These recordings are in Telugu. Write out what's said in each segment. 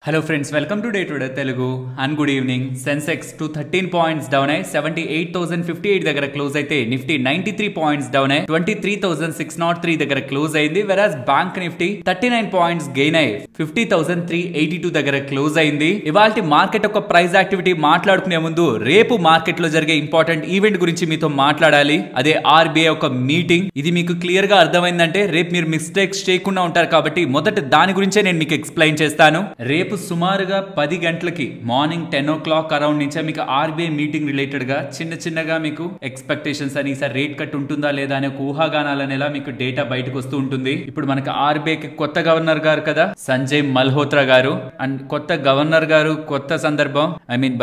Hello friends, welcome to Day Today Telugu and good evening. Sensex to 13 points down 78,058 దగ్గర క్లోజ్ అయితే నిఫ్టీ 93 పాయింట్స్ డౌన్ 23,603 దగ్గర క్లోజ్ అయింది. వెరాస్ బ్యాంక్ నిఫ్టీ 39 పాయింట్స్ గెయిన్ 50,382 దగ్గర క్లోజ్ అయింది. ఇవాల్టి మార్కెట్ యొక్క ప్రైస్ యాక్టివిటీ మాట్లాడుకునే ముందు రేపు మార్కెట్ లో జరిగే ఇంపార్టెంట్ ఈవెంట్ గురించి మీతో మాట్లాడాలి. అదే ఆర్బీఐ ఒక మీటింగ్. ఇది మీకు క్లియర్ గా అర్థమైందంటే రేపు మీరు మిస్టేక్స్ చేయకుండా ఉంటారు కాబట్టి మొదట దాని గురించే నేను మీకు ఎక్స్ప్లెయిన్ చేస్తాను. రేపు సుమారుగా 10 గంటలకి మార్నింగ్ 10 o'clock అరౌండ్ నుంచే మీకు ఆర్బీఐ మీటింగ్ రిలేటెడ్ గా చిన్నగా మీకు ఎక్స్పెక్టేషన్స్ అని ఈసారి రేట్ కట్ ఉంటుందా లేదా అనే ఒక ఊహాగానాలు అనేలా మీకు డేటా బయటకు వస్తూ ఉంటుంది. ఇప్పుడు మనకి ఆర్బీఐకి కొత్త గవర్నర్ గారు కదా సంజయ్ మల్హోత్రా గారు, అండ్ కొత్త గవర్నర్ గారు కొత్త సందర్భం.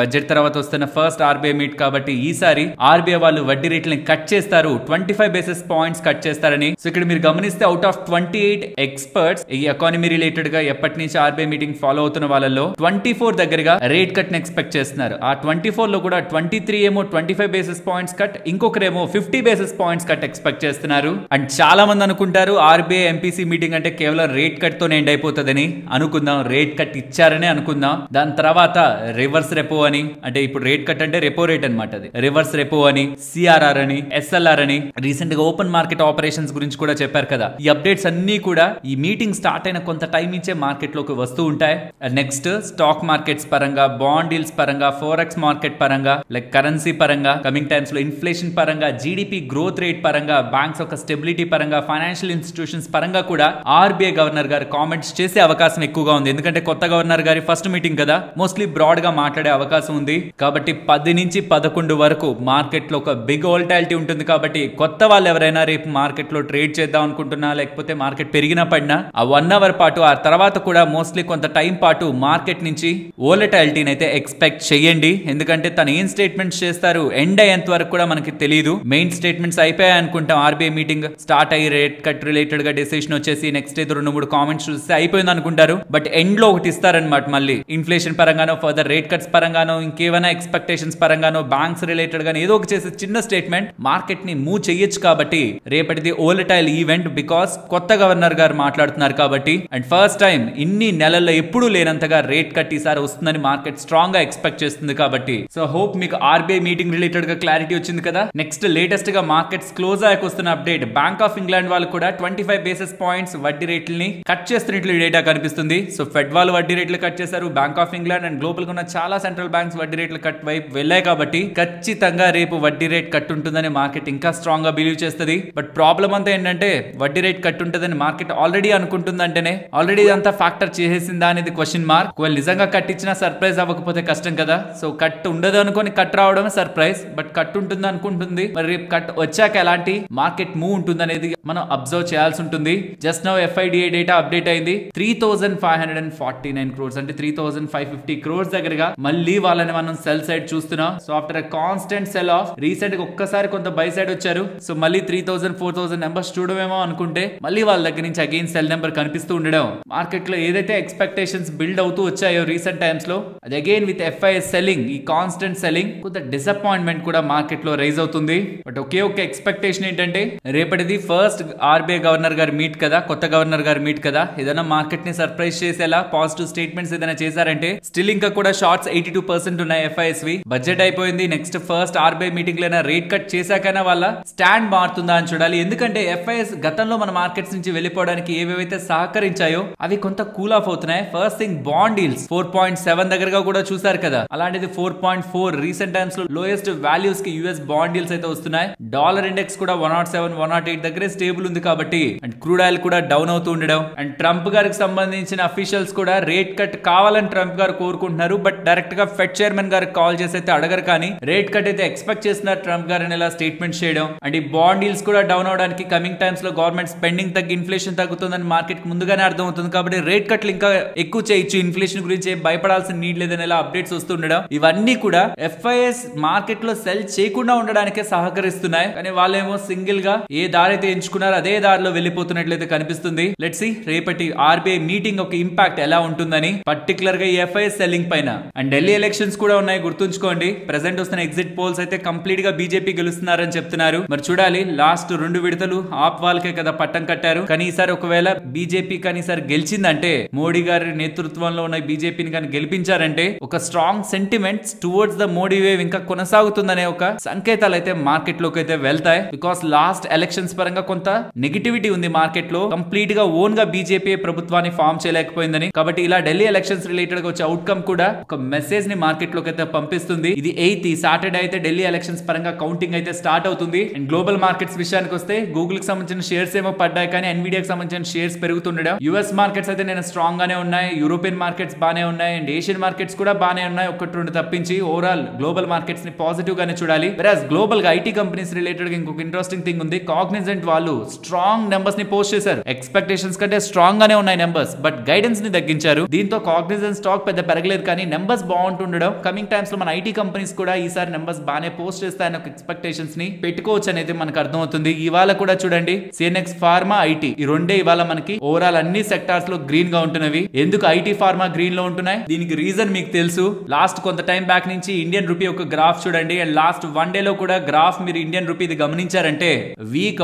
బడ్జెట్ తర్వాత వస్తున్న ఫస్ట్ ఆర్బీఐ మీట్ కాబట్టి ఈసారి ఆర్బీఐ వాళ్ళు వడ్డీ రేట్లని కట్ చేస్తారు, 25 బేసిస్ పాయింట్స్ కట్ చేస్తారని. సో ఇక్కడ మీరు గమనిస్తే అవుట్ ఆఫ్ 28 ఎక్స్పర్ట్స్ ఈ ఎకానమీ రిలేటెడ్ గా ఎప్పటి నుంచి ఆర్బీఐ మీటింగ్ ఫాలో అవుతున్న వాళ్ళలో 24 దగ్గరగా రేట్ కట్ ని ఎక్స్పెక్ట్ చేస్తున్నారు. ఆ 24 లో కూడా 23 ఏమో 25 బేసిస్ పాయింట్స్ కట్, ఇంకొకరేమో 50 బేసిస్ పాయింట్స్ కట్ ఎక్స్పెక్ట్ చేస్తున్నారు. అండ్ చాలా మంది అనుకుంటారు ఆర్బీఐ ఎంపీసీ మీటింగ్ అంటే కేవలం రేట్ కట్ తో ఎండ్ అయిపోతుందని. అనుకుందాం, రేట్ కట్ ఇచ్చారనే అనుకుందాం. దాని తర్వాత రివర్స్ రెపో అని, అంటే ఇప్పుడు రేట్ కట్ అంటే రెపో రేట్ అనమాట, అది రివర్స్ రెపో అని, సిఆర్ఆర్ అని, ఎస్ఎల్ఆర్ అని, రీసెంట్ గా ఓపెన్ మార్కెట్ ఆపరేషన్స్ గురించి కూడా చెప్పారు కదా. ఈ అప్డేట్స్ అన్ని కూడా ఈ మీటింగ్ స్టార్ట్ అయిన కొంత టైం ఇచ్చే మార్కెట్ లోకి వస్తూ ఉంటాయి. నెక్స్ట్ స్టాక్ మార్కెట్స్ పరంగా, బాండ్ డీల్స్ పరంగా, ఫోరెక్స్ మార్కెట్ పరంగా, లైక్ కరెన్సీ పరంగా, కమింగ్ టైమ్స్ లో ఇన్ఫ్లేషన్ పరంగా, జీడిపి గ్రోత్ రేట్ పరంగా, బ్యాంక్స్ యొక్క స్టెబిలిటీ పరంగా, ఫైనాన్షియల్ ఇన్స్టిట్యూషన్స్ పరంగా కూడా ఆర్బీఐ గవర్నర్ గారు కామెంట్స్ చేసే అవకాశం ఎక్కువగా ఉంది. ఎందుకంటే కొత్త గవర్నర్ గారి ఫస్ట్ మీటింగ్ కదా, మోస్ట్లీ బ్రాడ్ గా మాట్లాడే అవకాశం ఉంది. కాబట్టి 10 నుంచి 11 వరకు మార్కెట్ లో ఒక బిగ్ వోల్టాలిటీ ఉంటుంది. కాబట్టి కొత్త వాళ్ళు ఎవరైనా రేపు మార్కెట్ లో ట్రేడ్ చేద్దాం అనుకుంటున్నా, లేకపోతే మార్కెట్ పెరిగినా పడినా ఆ 1 అవర్ పాటు, ఆ తర్వాత కూడా మోస్ట్లీ కొంత టైం పాటు మార్కెట్ నుంచి వోలటాలిటీని అయితే ఎక్స్పెక్ట్ చేయండి. ఎందుకంటే తను ఏం స్టేట్మెంట్స్ చేస్తారు ఎండ్ అయ్యేంత వరకు కూడా మనకి తెలియదు. మెయిన్ స్టేట్మెంట్స్ అయిపోయాయి అనుకుంటాం, ఆర్బీఐ మీటింగ్ స్టార్ట్ అయ్యి రేట్ కట్ రిలేటెడ్ గా డెసిషన్ వచ్చేసి నెక్స్ట్ ఏదో 2-3 కామెంట్స్ చూస్తే అయిపోయింది అనుకుంటారు. బట్ ఎండ్ లో ఒకటి ఇస్తారనమాట, మళ్ళీ ఇన్ఫ్లేషన్ పరంగానో, ఫర్దర్ రేట్ కట్స్ పరంగానో, ఇంకేమైనా ఎక్స్పెక్టేషన్స్ పరంగానో, బ్యాంక్స్ రిలేటెడ్ గానీ ఏదో ఒక చేసే చిన్న స్టేట్మెంట్ మార్కెట్ ని మూవ్ చేయొచ్చు. కాబట్టి రేపటిది వోలటైల్ ఈవెంట్, బికాస్ కొత్త గవర్నర్ గారు మాట్లాడుతున్నారు కాబట్టి. అండ్ ఫస్ట్ టైం ఇన్ని నెలల్లో ఎప్పుడూ లేనంతగా రేట్ కట్ ఈసారి వస్తుందని మార్కెట్ స్ట్రాంగ్ గా ఎక్స్పెక్ట్ చేస్తుంది. కాబట్టి సో హోప్ మీకు ఆర్బీఐ మీటింగ్ రిలేటెడ్ గా క్లారిటీ వచ్చింది కదా. నెక్స్ట్ లేటెస్ట్ గా మార్కెట్స్ క్లోజ్ అయ్యాక వస్తున్న అప్డేట్, బ్యాంక్ ఆఫ్ ఇంగ్లాండ్ వాళ్ళు కూడా 25 బేసిస్ పాయింట్స్ వడ్డీ రేట్లని కట్ చేస్తున్నట్లు డేటా కనిపిస్తుంది. సో ఫెడ్ వాళ్ళు వడ్డీ రేట్లు కట్ చేశారు, bank of England and global గా ఉన్న చాలా సెంట్రల్ బ్యాంక్స్ వడ్డీ రేట్లు కట్ వైపు వెళ్ళాయి. కాబట్టి ఖచ్చితంగా రేపు వడ్డీ రేట్ కట్ ఉంటుందని మార్కెట్ ఇంకా స్ట్రాంగ్ గా బిలీవ్ చేస్తుంది. బట్ ప్రాబ్లం అంతా ఏంటంటే వడ్డీ రేట్ కట్ ఉంటుందని మార్కెట్ ఆల్రెడీ అనుకుంటుందంటేనే ఆల్రెడీ ఇదంతా ఫ్యాక్టర్ చేసేసిందా అనేది క్వశ్చన్ మార్క్. ఒకవేళ నిజంగా కట్ ఇచ్చినా సర్ప్రైజ్ అవ్వకపోతే కష్టం కదా. సో కట్ ఉండదు అనుకొని కట్ రావడమే సర్ప్రైజ్, బట్ కట్ ఉంటుంది అనుకుంటుంది. మరి రేపు కట్ వచ్చాక ఎలాంటి మార్కెట్ మూవ్ ఉంటుంది అనేది మనం అబ్జర్వ్ చేయాల్సి ఉంటుంది. జస్ట్ నౌ ఎఫ్ఐడిఐ డేటా అప్డేట్ అయింది. 3,549 crores అంటే 3,550 crores దగ్గరగా మళ్ళీ వాళ్ళని మనం సెల్ సైడ్ చూస్తున్నాం. So after constant cell of recent గా ఒక్కసారి కొంత బై సైడ్ వచ్చారు. సో మళ్ళీ 3,000 4,000 నెంబర్స్ చూడమేమో అనుకుంటే మళ్ళీ వాళ్ళ దగ్గర నుంచి అగైన్ సెల్ నెంబర్ కనిపిస్తూ ఉండడం, మార్కెట్ లో ఏదైతే ఎక్స్పెక్టేషన్స్ బిల్డ్ అవుతూ వచ్చాయో రీసెంట్ టైమ్స్ లో, అది అగైన్ విత్ ఎఫ్ఐఎస్ సెల్లింగ్, ఈ కాన్స్టెంట్ సెల్లింగ్, కొంత డిసప్పాయింట్మెంట్ కూడా మార్కెట్ లో రైజ్ అవుతుంది. బట్ ఒకే ఒక ఎక్స్పెక్టేషన్ ఏంటంటే రేపటిది ఫస్ట్ ఆర్బీఐ గవర్నర్ గారు మీట్ కదా, కొత్త గవర్నర్ గారు మీట్ కదా, ఏదైనా మార్కెట్ ని సర్ప్రైజ్ చేసేలా పాజిటివ్ స్టేట్మెంట్స్ ఏదైనా చేశారంటే స్టిల్ ఇంకా కూడా షార్ట్స్ 82% ఉన్నాయి ఎఫ్ఐఎస్వి. బడ్జెట్ అయిపోయింది, నెక్స్ట్ ఫస్ట్ ఆర్బీఐ మీటింగ్ లో రేట్ కట్ చేశాకైనా వాళ్ళ స్టాండ్ మారుతుందా అని చూడాలి. ఎందుకంటే ఎఫ్ఐఎస్ గతంలో మన మార్కెట్స్ నుంచి వెళ్ళిపోవడానికి ఏవేవైతే సహకరించాయో అవి కొంత కూల్ ఆఫ్ అవుతున్నాయి. ఫస్ట్ థింగ్ బాండ్ డీల్స్ 4.7 దగ్గరగా కూడా చూసారు కదా, అలాంటిది 4.4 రీసెంట్ టైమ్స్ లో లోయెస్ట్ వాల్యూస్ కి యూఎస్ బాండ్ డీల్స్ అయితే వస్తున్నాయి. డాలర్ ఇండెక్స్ కూడా 107 108 దగ్గరే స్టేబుల్ ఉంది. కాబట్టి అండ్ క్రూడ్ ఆయిల్ కూడా డౌన్ అవుతూ ఉండడం, అండ్ ట్రంప్ గారికి సంబంధించిన అఫీషియల్స్ కూడా రేట్ కట్ కావాలని ట్రంప్ గారు కోరుకుంటున్నారు. బట్ డైరెక్ట్ గా ఫెడ్ చైర్మన్ గారికి కాల్ చేసి అయితే అడగరు, కానీ రేట్ కట్ అయితే ఎక్స్పెక్ట్ చేస్తున్నారు ట్రంప్ గారు ఇలా స్టేట్మెంట్ చేయడం. అండ్ ఈ బాండ్ డీల్స్ కూడా డౌన్ అవడానికి కమింగ్ టైమ్స్ లో గవర్నమెంట్ స్పెండింగ్ తగ్గి ఇన్ఫ్లేషన్ తగ్గుతుందని మార్కెట్ ముందుగానే అర్థం అవుతుంది. కాబట్టి రేట్ కట్లు ఇంకా ఎక్కువ చేయొచ్చు, ఇన్ఫ్లేషన్ గురించి భయపడాల్సిన నీడ్ లేదని ఇలా అప్డేట్స్ వస్తుండడం, ఇవన్నీ కూడా ఎఫ్ఐఎస్ మార్కెట్ లో సెల్ చేయకుండా ఉండడానికే సహకరిస్తున్నాయి. కానీ వాళ్ళేమో సింగిల్ గా ఏ దారి అయితే ఎంచుకున్నారో అదే దారిలో వెళ్ళిపోతున్నట్లయితే కనిపిస్తుంది. లెట్స్ సీ రేపటి ఆర్బీఐ మీటింగ్ ఒక ఇంపాక్ట్ ఎలా ఉంటుందని, పర్టికులర్ గా ఈ ఎఫ్ఐఎస్ సెల్లింగ్ పైన. అండ్ ఢిల్లీ ఎలక్షన్స్ కూడా ఉన్నాయి, గుర్తుంచుకోండి. ప్రెసెంట్ వస్తున్న ఎగ్జిట్ పోల్స్ అయితే కంప్లీట్ గా బీజేపీ గెలుస్తున్నారని చెప్తున్నారు. మరి చూడాలి, లాస్ట్ 2 విడతలు ఆప్ వాళ్ళకే కదా పట్టం కట్టారు. కానీ ఈసారి ఒకవేళ బీజేపీ కానీ ఈసారి గెలిచిందంటే మోడీ గారి నేతృత్వం నేతృత్వంలో ఉన్న బీజేపీని కానీ గెలిపించారంటే ఒక strong sentiments towards the Modi wave ఇంకా కొనసాగుతుందనే ఒక సంకేతాలు అయితే మార్కెట్ లోకి అయితే వెళ్తాయి. బికాస్ లాస్ట్ ఎలక్షన్స్ పరంగా కొంత నెగిటివిటీ ఉంది మార్కెట్ లో, కంప్లీట్ గా ఓన్ గా బీజేపీ ప్రభుత్వాన్ని ఫామ్ చేయలేకపోయిందని. కాబట్టి ఇలా ఢిల్లీ ఎలక్షన్స్ రిలేటెడ్ గా వచ్చే అవుట్కమ్ కూడా ఒక మెసేజ్ ని మార్కెట్ లోకి అయితే పంపిస్తుంది. ఇది 8th సాటర్డే అయితే ఢిల్లీ ఎలక్షన్స్ పరంగా కౌంటింగ్ అయితే స్టార్ట్ అవుతుంది. అండ్ గ్లోబల్ మార్కెట్స్ విషయానికి వస్తే గూగుల్ కి సంబంధించిన షేర్స్ ఏమో పడ్డాయి, కానీ ఎన్విడియాకి సంబంధించిన షేర్స్ పెరుగుతుండడం. యుఎస్ మార్కెట్స్ అయితే నేను స్ట్రాంగ్ గానే ఉన్నాయి, యూరోపియన్ మార్కెట్స్ బానే ఉన్నాయి, అండ్ ఏషియన్ మార్కెట్స్ కూడా బానే ఉన్నాయి. ఒకటి రెండు తప్పించి ఓవరాల్ గ్లోబల్ మార్కెట్స్ ని పాజిటివ్ గానే చూడాలి. వెరాజ్ గ్లోబల్ గా ఐటీ కంపెనీస్ రిలేటెడ్ గా ఇంకొక ఇంట్రెస్టింగ్ థింగ్ ఉంది. కాగ్నిజెంట్ వాళ్ళు స్ట్రాంగ్ నెంబర్స్ ని పోస్ట్ చేశారు. ఎక్స్పెక్టేషన్స్ కంటే స్ట్రాంగ్ గానే ఉన్నాయి నెంబర్స్, బట్ గైడెన్స్ ని తగ్గించారు. దీంతో కాగ్నిజెంట్ స్టాక్ పెద్ద పెరగలేదు, కానీ నెంబర్స్ బాగుంటుండడం. కమింగ్ టైమ్స్ లో మన ఐటీ కంపెనీస్ కూడా ఈసారి నెంబర్స్ బానే పోస్ట్ చేస్తాయని ఒక ఎక్స్పెక్టేషన్స్ ని పెట్టుకోవచ్చు అనేది మనకు అర్థమవుతుంది. ఇవాళ కూడా చూడండి సిఎన్ఎక్స్ ఫార్మా ఐటీ ఈ రెండే ఇవాళ మనకి ఓవరాల్ అన్ని సెక్టార్స్ లో గ్రీన్ గా ఉంటున్నవి. ఎందుకు ఐటీ ఫార్మా గ్రీన్ లో ఉంటున్నాయి? దీనికి రీజన్ మీకు తెలుసు. లాస్ట్ కొంత టైం బ్యాక్ నుంచి ఇండియన్ రూపీ ఒక గ్రాఫ్ చూడండి, అండ్ లాస్ట్ 1 డే లో కూడా గ్రాఫ్ మీరు ఇండియన్ రూపీ గమనించారంటే వీక్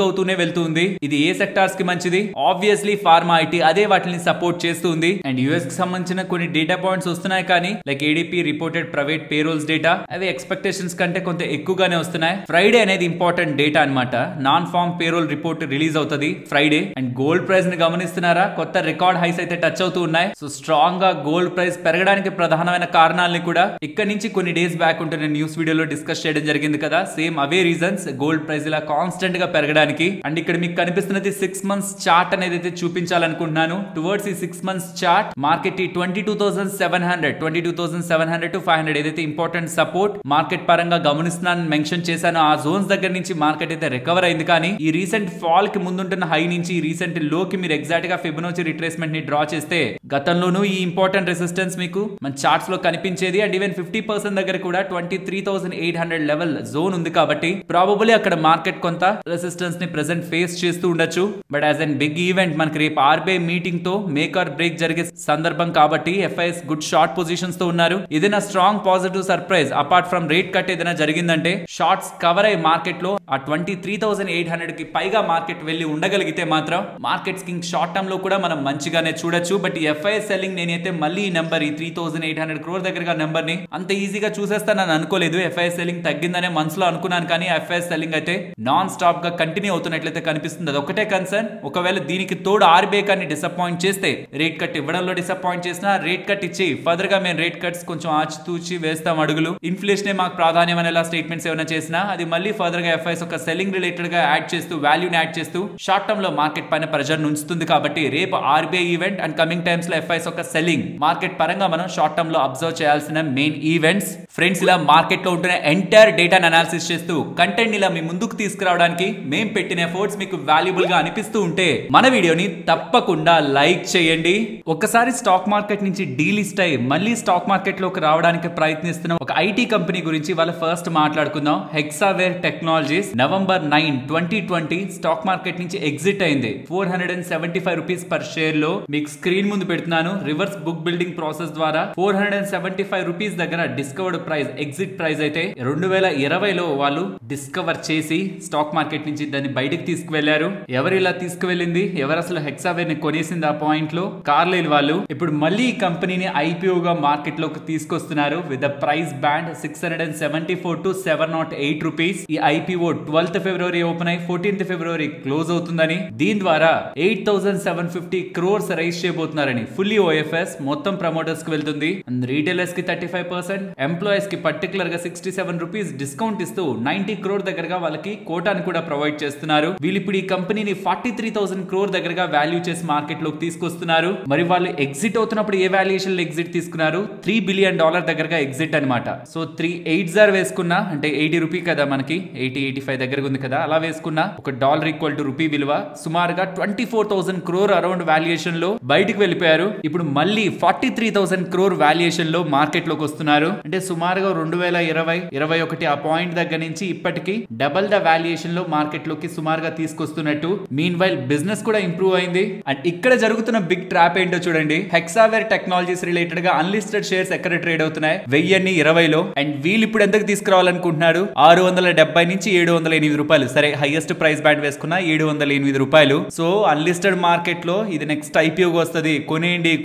అవుతూనే వెళ్తుంది. ఇది ఏ సెక్టార్స్ కి మంచిది? ఆబ్వియస్లీ ఫార్మా ఐటీ, అదే వాటిని సపోర్ట్ చేస్తుంది. అండ్ యుఎస్ కి సంబంధించిన కొన్ని డేటా పాయింట్స్ వస్తున్నాయి, కానీ like ADP reported private payrolls data అవి ఎక్స్పెక్టేషన్స్ కంటే కొంత ఎక్కువగానే వస్తున్నాయి. ఫ్రైడే అనేది ఇంపార్టెంట్ డేటా అన్నమాట. Non farm payroll report release అవుతుంది ఫ్రైడే. అండ్ గోల్డ్ ప్రైస్ ని గమనిస్తున్నారా, కొత్త రికార్డ్ హైస్ అయితే టచ్ అవుతూ ఉన్నాయి. సో స్ట్రాంగ్ గా గోల్డ్ ప్రైస్ పెరగడానికి ప్రధానమైన కారణాలని కూడా ఇక్కడ నుంచి కొన్ని డేస్ బ్యాక్ ఉంటున్న న్యూస్ వీడియోలో డిస్కస్ చేయడం జరిగింది కదా. సేమ్ అవే రీజన్స్ గోల్డ్ ప్రైస్ ఇలా కాన్స్టెంట్ గా పెరగడానికి. అండ్ ఇక్కడ మీకు కనిపిస్తున్నది 6 months చార్ట్ అనేది అయితే చూపించాలనుకుంటున్నాను. టువర్డ్స్ ఈ 6 months చార్ట్ మార్కెట్ ఈ 22,700 to 500 ఏదైతే ఇంపార్టెంట్ సపోర్ట్ మార్కెట్ పరంగా గమనిస్తున్నాను మెన్షన్ చేశాను. ఆ జోన్స్ దగ్గర నుంచి మార్కెట్ అయితే రికవర్ అయింది, కానీ ఈ రీసెంట్ ఫాల్ కి ముందుంటున్న హై నుంచి ఈ రీసెంట్ లో కి మీరు ఎగ్జాక్ట్ గా ఫిబొనాచి రిట్రేస్మెంట్ ని డ్రా చేస్తే గతంలోనూ ఈ ఇంపార్టెంట్ రెసిస్టెన్స్ మీకు మన చార్ట్స్ లో కనిపించేది. అండ్ ఈవెన్ 50% దగ్గర కూడా 23,800 లెవెల్ జోన్ ఉంది. కాబట్టి ప్రాబబుల్లీ అక్కడ మార్కెట్ కొంత రెసిస్టెన్స్ ని ప్రెసెంట్ ఫేస్ చేస్తూ ఉండొచ్చు. But as an big event మనకి రేపు ఆర్బీఐ మీటింగ్ తో మేక్ ఆర్ బ్రేక్ జరిగే సందర్భం కాబట్టి ఎఫ్ఐఎస్ గుడ్ షార్ట్ పొజిషన్స్ తో ఉన్నారు. ఏదైనా strong positive surprise apart from rate cut ఏదైనా జరిగిందంటే షార్ట్స్ కవర్ అయ్యి మార్కెట్ లో ఆ 23,800 కి పైగా మార్కెట్ వెళ్లి ఉండగలిగితే మాత్రం మార్కెట్స్ కి షార్ట్ టర్మ్ లో కూడా మనం మంచిగానే చూడొచ్చు. బట్ ఈ ఎఫ్ఐఎస్ సెల్లింగ్ నేనైతే మళ్ళీ ఈ నెంబర్ ఈ 3,800 crore దగ్గరగా నెంబర్ ని అంత ఈజీగా చూసేస్తానని అనుకోలేదు. ఎఫ్ఐఎస్ సెల్లింగ్ తగ్గిందనే మనసులో అనుకున్నాను, కానీ ఎఫ్ఐఎస్ సెల్లింగ్ అయితే నాన్ స్టాప్ గా కంటిన్యూ అవుతున్నట్లయితే కనిపిస్తుంది. అది ఒకటే కన్సర్న్. ఒకవేళ దీనికి తోడు ఆర్బీఐ కానీ డిసప్పాయింట్ చేస్తే, రేట్ కట్ ఇవ్వడంలో డిసప్పాయింట్ చేసినా రేట్ కట్ ఇచ్చి ఫర్దర్ గా మేము రేట్ కట్స్ కొంచెం ఆచితూచి వేస్తాం అడుగులు, ఇన్ఫ్లేషన్ మాకు ప్రాధాన్యం అనేలా స్టేట్మెంట్స్ ఏమైనా చేసినా అది మళ్ళీ ఫర్దర్ గా ఎఫ్ఐఎస్ ఒక సెల్లింగ్ రిలేటెడ్ గా యాడ్ చేస్తూ వాల్యూని యాడ్ చేస్తూ షార్ట్ టర్మ్ లో మార్కెట్ పైన ప్రెజర్ ఉంచుతుంది. కాబట్టి రేపు RBI event and coming times లో ఎఫ్ఐఎస్ ఒక సెల్లింగ్ మార్కెట్ పరంగా మనం షార్ట్ టర్మ్ లో అబ్జర్వ్ చేయాల్సిన మెయిన్ ఈవెంట్స్. ఫ్రెండ్స్, ఇలా మార్కెట్ లో ఉంటున్న ఎంటైర్ డేటాను అనాలిసిస్ చేస్తూ కంటెంట్ ఇలా మీ ముందుకు తీసుకురావడానికి మేము పెట్టిన ఎఫర్ట్స్ మీకు వాల్యుబుల్ గా అనిపిస్తూ ఉంటే మన వీడియోని తప్పకుండా లైక్ చేయండి. ఒకసారి స్టాక్ మార్కెట్ నుంచి డీలిస్ట్ అయ్యి మళ్ళీ స్టాక్ మార్కెట్ లోకి రావడానికి ప్రయత్నిస్తున్న ఒక ఐటీ కంపెనీ గురించి వాళ్ళ ఫస్ట్ మాట్లాడుకుందాం. Hexaware technologies November 9, 2020 stock market నుంచి ఎగ్జిట్ అయింది. 475 రూపీస్ పర్ షేర్ లో మీకు స్క్రీన్ ముందు పెడుతున్నాను. రివర్స్ బుక్ బిల్డింగ్ ప్రాసెస్ ద్వారా 475 రూపీస్ దగ్గర డిస్కవర్డ్ ప్రైస్ ఎగ్జిట్ ప్రైస్ అయితే 2020లో వాళ్ళు డిస్కవర్ చేసి స్టాక్ మార్కెట్ నుంచి దాన్ని బయటకు తీసుకువెళ్లారు. ఎవరు ఇలా తీసుకువెళ్ళింది, ఎవరు అసలు హెక్సావేర్ ని కొనేసింది ఆ పాయింట్ లో? కార్లైల్ వాళ్ళు. ఇప్పుడు మళ్ళీ ఈ కంపెనీని ఐపీఓ గా మార్కెట్ లోకి తీసుకొస్తున్నారు with the price band 674 to 708 rupees. ఈ ఐపీఓ 12th February ఓపెన్ అయి 14th February క్లోజ్ అవుతుందని, దీని ద్వారా 8,750 crores రైజ్ చేయబోతున్నారని ఫుల్లీ ఓఎఫ్ఎస్ మొత్తం ప్రమోటర్స్ కి వెళ్తుంది. రీటైలర్స్ కి 35%, ఎంప్లాయీస్ కి పర్టికులర్ గా 67 రూపీస్ డిస్కౌంట్ ఇస్తూ 90 crore దగ్గరగా వాళ్ళకి కోటాను కూడా ప్రొవైడ్ చేస్తున్నారు. వీళ్ళు ఇప్పుడు ఈ కంపెనీని 43,000 crore దగ్గరగా వాల్యూ చేసి మార్కెట్ లోకి తీసుకొస్తున్నారు. మరి వాళ్ళు ఎగ్జిట్ అవుతున్నప్పుడు ఏ వాల్యుయేషన్ లో ఎగ్జిట్ తీసుకున్నారు? $3 billion దగ్గరగా ఎగ్జిట్ అనమాట. సో 380 వేసుకున్నా అంటే 80 రూపీ కదా, మనకి 80-85 దగ్గరగా ఉంది కదా, అలా వేసుకున్నా ఒక డాలర్ ఈక్వల్ టు రూపీ విలువ సుమారుగా 24,000 crore అరౌండ్ వాల్యుయేషన్ లో బయటకు వెళ్ళిపోయారు. ఇప్పుడు మళ్ళీ 43,000 crore వాల్యుయేషన్ లో మార్కెట్ లోకి వస్తున్నారు. అంటే సుమారుగా 2020-21 ఆ పాయింట్ దగ్గర నుంచి ఇప్పటికి డబల్ ద వాల్యుయేషన్ లో మార్కెట్ లోకి సుమారుగా తీసుకొస్తున్నట్టు. మీన్ వైల్ బిజినెస్ కూడా ఇంప్రూవ్ అయింది. అండ్ ఇక్కడ జరుగుతున్న బిగ్ ట్రాప్ ఏంటో చూడండి. హెక్సావేర్ టెక్నాలజీస్ రిలేటెడ్ గా అన్లిస్టెడ్ షేర్స్ ఎక్కడ ట్రేడ్ అవుతున్నాయి? 1020లో. అండ్ వీళ్ళు ఇప్పుడు ఎంతకు తీసుకురావాలనుకుంటున్నారు? 670 నుంచి 708 రూపాయలు. సరే, హైయెస్ట్ ప్రైస్ బ్యాండ్ వేసుకున్నా 708 రూపాయలు. సో అన్లిస్టెడ్ మార్కెట్ లో ఇది నెక్స్ట్ ఐపీఓ వస్తుంది.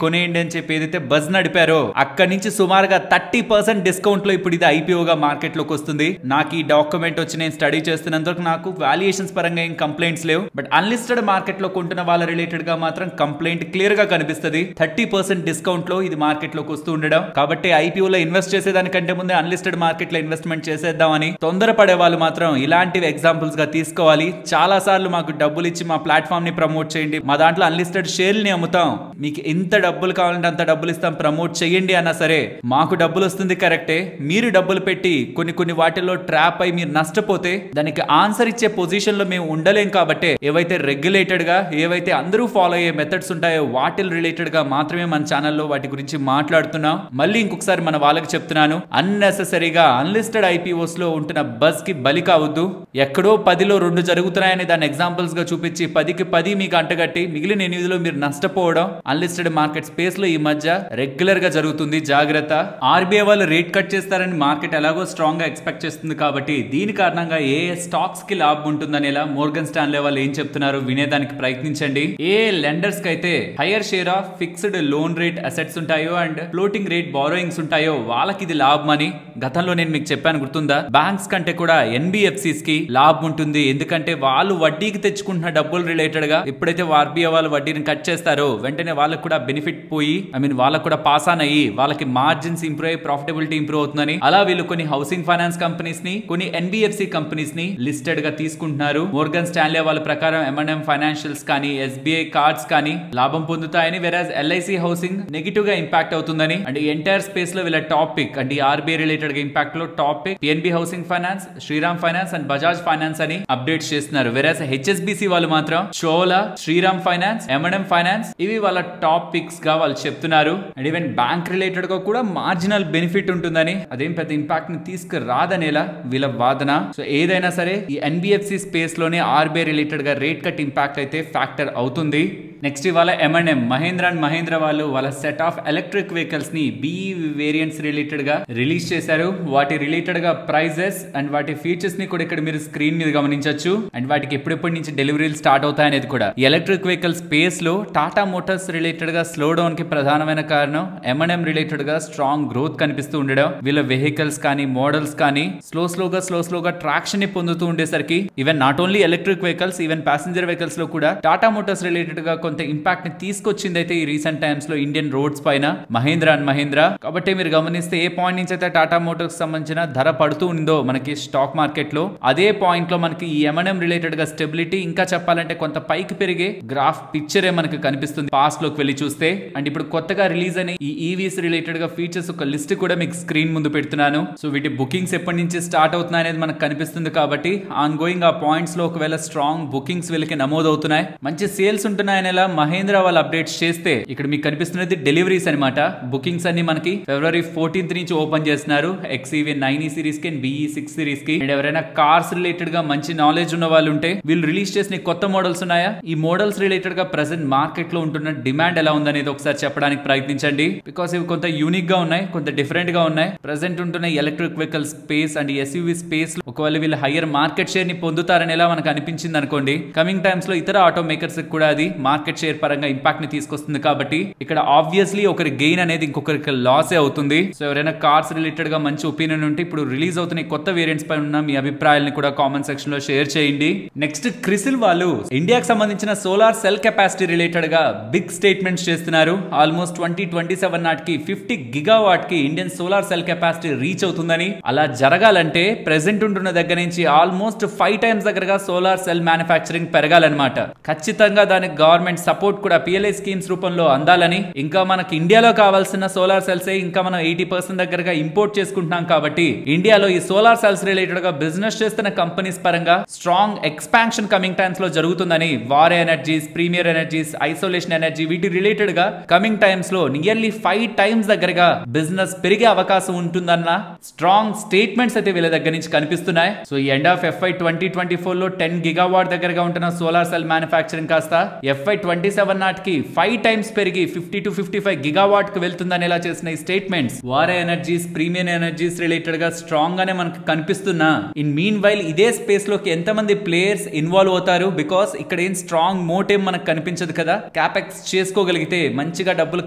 కొనేయండి అని చెప్పి ఏదైతే బజ్ నడిపారో అక్కడి నుంచి సుమారుగా 30% డిస్కౌంట్ లో ఇప్పుడు ఇది ఐపీఓగా మార్కెట్ లోకి వస్తుంది. నాకు ఈ డాక్యుమెంట్ వచ్చి నేను స్టడీ చేస్తున్నందుకు నాకు వాల్యుయేషన్స్ పరంగా ఏం కంప్లైంట్స్ లేవు. బట్ అన్లిస్టెడ్ మార్కెట్ లో కొంటున్న వాళ్ళ రిలేటెడ్ గా మాత్రం కంప్లైంట్ క్లియర్ గా కనిపిస్తుంది. 30% డిస్కౌంట్ లో ఇది మార్కెట్ లోకి వస్తూ ఉండడం. కాబట్టి ఐపీఓలో ఇన్వెస్ట్ చేసేదానికంటే ముందే అన్లిస్టెడ్ మార్కెట్ లో ఇన్వెస్ట్మెంట్ చేసేద్దామని తొందరపడే వాళ్ళు మాత్రం ఇలాంటివి ఎగ్జాంపుల్స్ గా తీసుకోవాలి. చాలా సార్లు మాకు డబ్బులు ఇచ్చి మా ప్లాట్ఫామ్ ని ప్రమోట్ చేయండి, మా దాంట్లో అన్లిస్టెడ్ షేర్ని అమ్ముతాం, మీకు ఎంత డబ్బులు కావాలంటే అంత డబ్బులు ఇస్తాం, ప్రమోట్ చేయండి అన్నా సరే మాకు డబ్బులు వస్తుంది కరెక్టే, మీరు డబ్బులు పెట్టి కొన్ని వాటిల్లో ట్రాప్ అయి మీరు నష్టపోతే దానికి ఆన్సర్ ఇచ్చే పొజిషన్ లో మేము ఉండలేం. కాబట్టి ఏవైతే రెగ్యులేటెడ్ గా ఏవైతే అందరూ ఫాలో అయ్యే మెథడ్స్ ఉంటాయో వాటి రిలేటెడ్ గా మాత్రమే మన ఛానల్లో వాటి గురించి మాట్లాడుతున్నాం. మళ్ళీ ఇంకొకసారి మన వాళ్ళకి చెప్తున్నాను, అన్నెసెసరీగా అన్లిస్టెడ్ ఐపీఓస్ లో ఉంటున్న బస్ కి బలి కావద్దు. ఎక్కడో 10లో 2 జరుగుతున్నాయని దాన్ని ఎగ్జాంపుల్స్ గా చూపించి 10కి 10 మీకు అంటగట్టి మిగిలిన 8లో మీరు నష్టపోవడం అన్లిస్టెడ్ మార్కెట్ స్పేస్ లో ఈ మధ్య రెగ్యులర్ గా జరుగుతుంది. జాగ్రత్త. ఆర్బీఐ వాళ్ళు రేట్ కట్ చేస్తారని మార్కెట్ ఎలాగో స్ట్రాంగ్ గా ఎక్స్పెక్ట్ చేస్తుంది. కాబట్టి దీని కారణంగా ఏ స్టాక్స్ కి లాభం ఉంటుందనేలా మోర్గన్ స్టాన్లీ వాళ్ళు ఏం చెప్తున్నారు వినేదానికి ప్రయత్నించండి. ఏ లెండర్స్ కి అయితే hire share of fixed loan rate assets ఉంటాయో అండ్ ఫ్లోటింగ్ రేట్ బారోయింగ్స్ ఉంటాయో వాళ్ళకి ఇది లాభం అని గతంలో నేను మీకు చెప్పాను, గుర్తుందా? బ్యాంక్స్ కంటే కూడా ఎన్బిఎఫ్సిస్ కి లాభం ఉంటుంది. ఎందుకంటే వాళ్ళు వడ్డీకి తెచ్చుకుంటున్న డబ్బులు రిలేటెడ్ గా ఎప్పుడైతే ఆర్బీఐ వాళ్ళు వడ్డీని కట్ చేస్తారో వెంటనే వాళ్ళకు కూడా బెనిఫిట్ పోయి వాళ్ళకు కూడా పాస్ ఆన్ అయ్యి వాళ్ళకి మార్జిన్స్ ఇంప్రూవ్ అయ్యి ప్రాఫిటబిలిటీ ఇంప్రూవ్ అవుతుందని అలా వీళ్ళు కొన్ని హౌసింగ్ ఫైనాన్స్ కంపెనీస్ ని కొన్ని ఎన్బిఎఫ్సి కంపెనీస్ ని లిస్టెడ్ గా తీసుకుంటున్నారు. మోర్గన్ స్టాన్లీ వాళ్ళ ప్రకారం M&M ఫైనాన్షియల్స్ కానీ ఎస్బీఐ కార్డ్స్ కానీ లాభం పొందుతాయని, వెరాజ్ ఎల్ఐసి హౌసింగ్ నెగిటివ్ గా ఇంపాక్ట్ అవుతుందని అండ్ ఎంటైర్ స్పేస్ లో వీళ్ళ టాపిక్ అంటే ఆర్బీఐ రిలేటెడ్ గా ఇంపాక్ట్ లో topic PNB housing finance, Shriram finance and Bajaj finance అని అప్డేట్స్ చేస్తున్నారు. వెరాజ్ హెచ్ఎస్బిసి వాళ్ళు మాత్రం Chola, Sriram finance, M&M finance ఇవి వాళ్ళ టాప్ పిక్స్ గా వాళ్ళు చెప్తున్నారు. అండ్ ఈవెన్ బ్యాంక్ రిలేటెడ్ గా కూడా మార్జినల్ బెనిఫిట్ ఉంటుందని, అదేం పెద్ద ఇంపాక్ట్ ని తీసుకురాదనేలా వీళ్ళ వాదన. సో ఏదైనా సరే ఈ ఎన్బిఎఫ్సి స్పేస్ లోనే ఆర్బీఐ రిలేటెడ్ గా రేట్ కట్ ఇంపాక్ట్ అయితే ఫ్యాక్టర్ అవుతుంది. నెక్స్ట్ ఇవాళ M&M మహేంద్ర అండ్ మహేంద్ర వాళ్ళు వాళ్ళ సెట్ ఆఫ్ ఎలక్ట్రిక్ వెహికల్స్ ని BEV వేరియంట్స్ రిలేటెడ్ గా రిలీజ్ చేశారు. వాటి రిలేటెడ్ గా ప్రైజెస్ అండ్ వాటి ఫీచర్స్ ని కూడా ఇక్కడ మీరు స్క్రీన్ మీద గమనించవచ్చు. అండ్ వాటికి ఎప్పుడెప్పటి నుంచి డెలివరీలు స్టార్ట్ అవుతాయనేది కూడా. ఈ ఎలక్ట్రిక్ వెహికల్ స్పేస్ లో టాటా మోటార్స్ రిలేటెడ్ గా స్లో డౌన్ కి ప్రధానమైన కారణం M&M రిలేటెడ్ గా స్ట్రాంగ్ గ్రోత్ కనిపిస్తూ ఉండడం. వీళ్ళ వెహికల్స్ కానీ మోడల్స్ కానీ స్లోగా ట్రాక్షన్ ని పొందుతూ ఉండేసరికి even not only electric vehicles even passenger vehicles లో కూడా టాటా మోటార్స్ రిలేటెడ్ గా కొంత ఇంపాక్ట్ ని తీసుకొచ్చింది అయితే ఈ రీసెంట్ టైమ్స్ లో ఇండియన్ రోడ్స్ పైన మహేంద్ర అండ్ మహేంద్ర. కాబట్టి మీరు గమనిస్తే ఏ పాయింట్ నుంచి అయితే టాటా మోటార్స్ సంబంధించిన ధర పడుతూ ఉందో మనకి స్టాక్ మార్కెట్ లో, అదే పాయింట్ లో మనకి ఈ M&M రిలేటెడ్ గా స్టెబిలిటీ ఇంకా చెప్పాలంటే కొంత పైకి పెరిగే గ్రాఫ్ పిక్చరే మనకి కనిపిస్తుంది పాస్ట్ లోకి వెళ్ళి చూస్తే. అండ్ ఇప్పుడు కొత్తగా రిలీజ్ అయిన ఈ ఈవీస్ రిలేటెడ్ గా ఫీచర్స్ ఒక లిస్ట్ కూడా మీకు స్క్రీన్ ముందు పెడుతున్నాను. సో వీటి బుకింగ్స్ ఎప్పటి నుంచి స్టార్ట్ అవుతున్నాయి అనేది మనకు కనిపిస్తుంది. కాబట్టి ఆన్ గోయింగ్ ఆ పాయింట్స్ లో ఒకవేళ స్ట్రాంగ్ బుకింగ్స్ వీళ్ళకి నమోదవుతున్నాయి, మంచి సేల్స్ ఉంటున్నాయనేలా మహేంద్ర వాళ్ళు అప్డేట్స్ చేస్తే ఇక్కడ మీకు కనిపిస్తున్నది డెలివరీస్ అనమాట. బుకింగ్స్ అన్ని మనకి February 14th నుంచి ఓపెన్ చేస్తున్నారు. XEV 9e సిరీస్ కి అండ్ BE 6 సిరీస్ కి. అండ్ ఎవరైనా కార్స్ రిలేటెడ్ గా మంచి నాలెడ్జ్ ఉన్న వాళ్ళు ఉంటే వీళ్ళు రిలీజ్ చేసిన కొత్త మోడల్స్ ఉన్నాయా, ఈ మోడల్స్ రిలేటెడ్ గా ప్రెసెంట్ మార్కెట్ లో ఉంటున్న డిమాండ్ ఎలా ఉందనేది ఒకసారి చెప్పడానికి ప్రయత్నించండి. బికాస్ ఇవి కొంత యూనిక్ గా ఉన్నాయి, కొంత డిఫరెంట్ గా ఉన్నాయి. ప్రెసెంట్ ఉంటున్న electric vehicle space and SUV space ఒకవేళ వీళ్ళు హైయర్ మార్కెట్ షేర్ ని పొందుతారనేలా మనకు అనిపించింది అనుకోండి, కమింగ్ టైమ్స్ లో ఇతర ఆటో మేకర్స్ కూడా అది మార్కెట్ షేర్ పరంగా ఇంపాక్ట్ ని తీసుకొస్తుంది. కాబట్టి ఇక్కడ ఆబ్వియస్లీ ఒకరి గెయిన్ అనేది ఇంకొకరికి లాసే అవుతుంది. సో ఎవరైనా కార్స్ రిలేటెడ్ గా మంచి ఒపీనియన్ ఉంటే ఇప్పుడు రిలీజ్ అవుతున్న కొత్త వేరియంట్స్ పై ఉన్న మీ అభిప్రాయాలను కూడా కామెంట్ సెక్షన్ లో షేర్ చేయండి. నెక్స్ట్ క్రిసిల్ వాళ్ళు ఇండియాకి సంబంధించిన సోలార్ సెల్ కెపాసిటీ రిలేటెడ్ గా బిగ్ స్టేట్మెంట్స్ చేస్తున్నారు. ఆల్మోస్ట్ 2027 నాటికి 50 గిగావాట్ కి Indian solar cell capacity reach అవుతుందని. అలా జరగాలంటే ప్రెసెంట్ ఉంటున్న దగ్గర నుంచి ఆల్మోస్ట్ 5 times దగ్గరగా సోలార్ సెల్ మ్యానుఫ్యాక్చరింగ్ పెరగాలన్నమాట. ఖచ్చితంగా దానికి గవర్నమెంట్ సపోర్ట్ కూడా PLI స్కీమ్స్ రూపంలో అందాలని. ఇంకా మనకి ఇండియాలో కావాల్సిన సోలార్ సెల్స్ ఇంకా మనం 80% దగ్గరగా ఇంపోర్ట్ చేసుకుంటున్నాం. కాబట్టి ఇండియాలో ఈ సోలార్ సెల్స్ రిలేటెడ్ గా బిజినెస్ చేస్తున్న కంపెనీస్ పరంగా స్ట్రాంగ్ ఎక్స్పాన్షన్ కమింగ్ టైమ్స్ లో జరుగుతుందని Waaree energies, premier energies, insolation energy వీటి రిలేటెడ్ గా కమింగ్ టైమ్స్ లో నియర్లీ 5 times దగ్గరగా బిజినెస్ పెరిగే అవకాశం ఉంటుందన్న స్ట్రాంగ్ స్టేట్మెంట్స్ అయితే వీళ్ళ దగ్గర నుంచి కనిపిస్తున్నాయి. సో ఈ ఎండ్ ఆఫ్ FY 2024 లో 10 గిగావాట్ దగ్గరగా ఉంటున్న సోలార్ సెల్ మ్యానుఫ్యాక్చరింగ్ కాస్త FY 2027 నాటికి 5 టైమ్స్ పెరిగి 50 to 55 గిగావాట్ కు వెళ్తుందనేలా చేసిన ఈ స్టేట్మెంట్స్ వారే ఎనర్జీస్ ప్రీమియం ఎనర్జీస్ రిలేటెడ్ గా స్ట్రాంగ్ గానే మనకు కనిపిస్తున్నా ఇన్ మీన్ వైల్ ఇదే స్పేస్ లోకి ఎంతమంది ప్లేయర్స్ ఇన్వాల్వ్ అవుతారు బికాస్ ఇక్కడ ఏం స్ట్రాంగ్ మోటివ్ మనకు కనిపించదు కదా. క్యాపెక్స్ చేసుకోగలిగితే మంచిగా డబ్బులు